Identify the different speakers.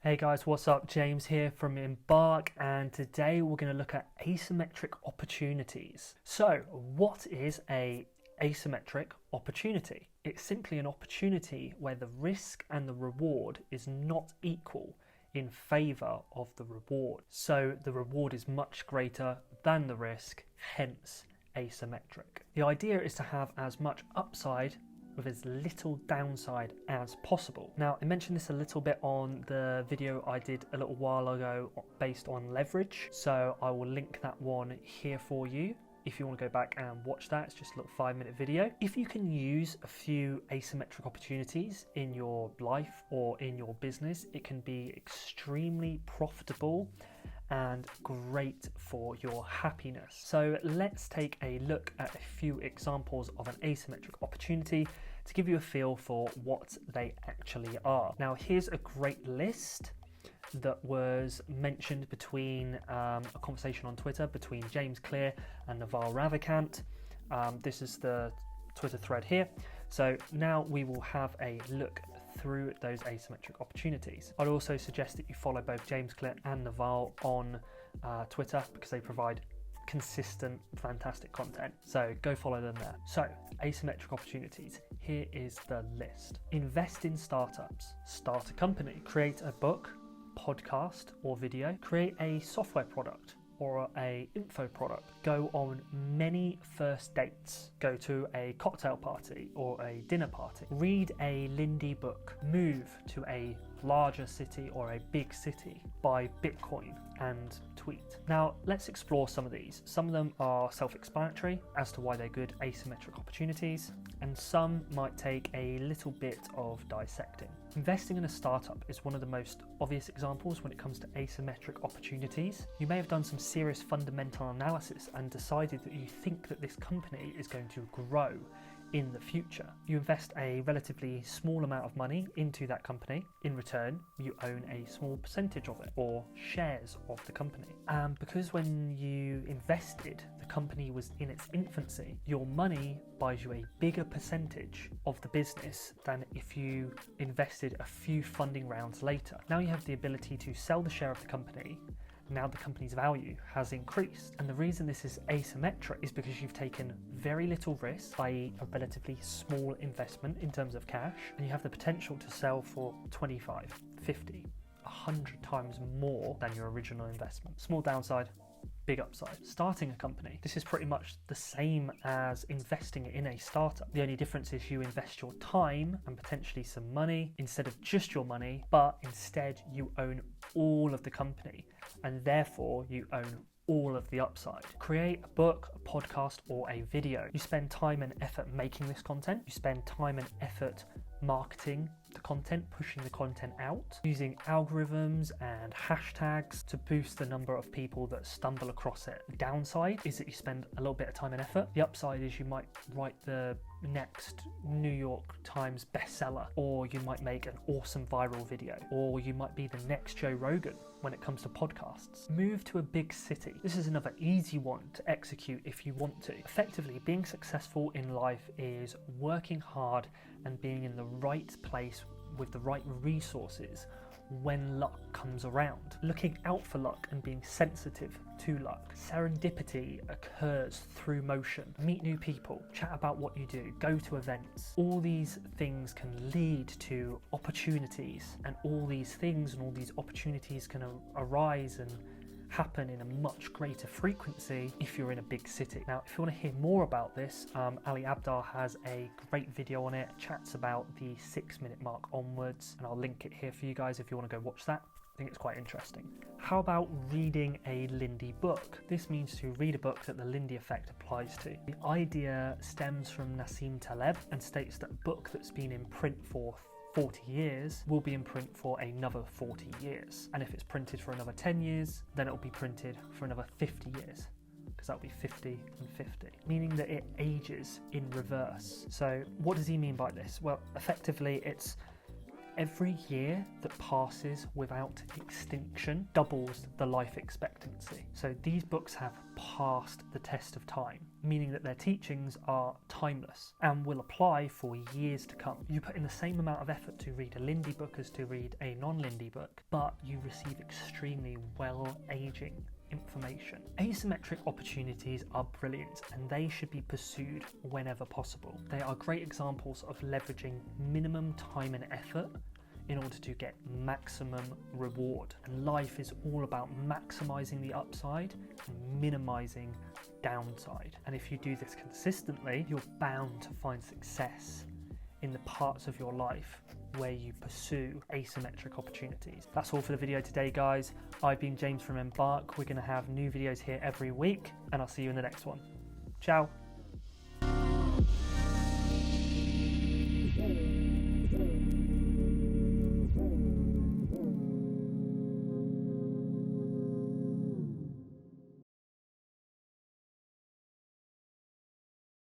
Speaker 1: Hey guys, what's up? James here from Embark, and today we're going to look at asymmetric opportunities. So, what is a asymmetric opportunity? It's simply an opportunity where the risk and the reward is not equal in favour of the reward. So the reward is much greater than the risk, hence asymmetric. The idea is to have as much upside with as little downside as possible. Now, I mentioned this a little bit on the video I did a little while ago based on leverage, so I will link that one here for you if you want to go back and watch that. It's just a little 5-minute video. If you can use a few asymmetric opportunities in your life or in your business, it can be extremely profitable and great for your happiness. So let's take a look at a few examples of an asymmetric opportunity to give you a feel for what they actually are. Now, here's a great list that was mentioned between a conversation on Twitter between James Clear and Naval Ravikant. This is the Twitter thread here. So now we will have a look through those asymmetric opportunities. I'd also suggest that you follow both James Clear and Naval on Twitter because they provide consistent, fantastic content. So go follow them there. So, asymmetric opportunities. Here is the list. Invest in startups. Start a company. Create a book, podcast or video. Create a software product or a info product. Go on many first dates. Go to a cocktail party or a dinner party. Read a Lindy book. Move to a larger city or a big city. Buy Bitcoin and tweet. Now, let's explore some of these. Some of them are self-explanatory as to why they're good asymmetric opportunities, and some might take a little bit of dissecting. Investing in a startup is one of the most obvious examples when it comes to asymmetric opportunities. You may have done some serious fundamental analysis and decided that you think that this company is going to grow in the future. You invest a relatively small amount of money into that company. In return, you own a small percentage of it or shares of the company. And because when you invested, the company was in its infancy, your money buys you a bigger percentage of the business than if you invested a few funding rounds later. Now you have the ability to sell the share of the company. Now the company's value has increased. And the reason this is asymmetric is because you've taken very little risk, i.e. a relatively small investment in terms of cash, and you have the potential to sell for 25, 50, 100 times more than your original investment. Small downside, big upside. Starting a company. This is pretty much the same as investing in a startup. The only difference is you invest your time and potentially some money instead of just your money, but instead you own all of the company and therefore you own all of the upside. Create a book, a podcast, or a video. You spend time and effort making this content. You spend time and effort marketing the content, pushing the content out, using algorithms and hashtags to boost the number of people that stumble across it. The downside is that you spend a little bit of time and effort. The upside is you might write the next New York Times bestseller, or you might make an awesome viral video, or you might be the next Joe Rogan when it comes to podcasts. Move to a big city. This is another easy one to execute if you want to. Effectively, being successful in life is working hard and being in the right place with the right resources when luck comes around. Looking out for luck and being sensitive to luck. Serendipity occurs through motion. Meet new people, chat about what you do, go to events. All these things can lead to opportunities, and all these things and all these opportunities can arise and happen in a much greater frequency if you're in a big city. Now, if you want to hear more about this, Ali Abdar has a great video on it, chats about the 6-minute mark onwards, and I'll link it here for you guys if you want to go watch that. I think it's quite interesting. How about reading a Lindy book? This means to read a book that the Lindy effect applies to. The idea stems from Nassim Taleb and states that a book that's been in print for 40 years will be in print for another 40 years. And if it's printed for another 10 years, then it'll be printed for another 50 years. Because that'll be 50 and 50, meaning that it ages in reverse. So what does he mean by this? Well, effectively, it's Every year that passes without extinction doubles the life expectancy. So these books have passed the test of time, meaning that their teachings are timeless and will apply for years to come. You put in the same amount of effort to read a Lindy book as to read a non-Lindy book, but you receive extremely well-aging information. Asymmetric opportunities are brilliant and they should be pursued whenever possible. They are great examples of leveraging minimum time and effort in order to get maximum reward. And life is all about maximizing the upside and minimizing downside. And if you do this consistently, you're bound to find success in the parts of your life where you pursue asymmetric opportunities. That's all for the video today, guys. I've been James from Embark. We're going to have new videos here every week, and I'll see you in the next one. Ciao.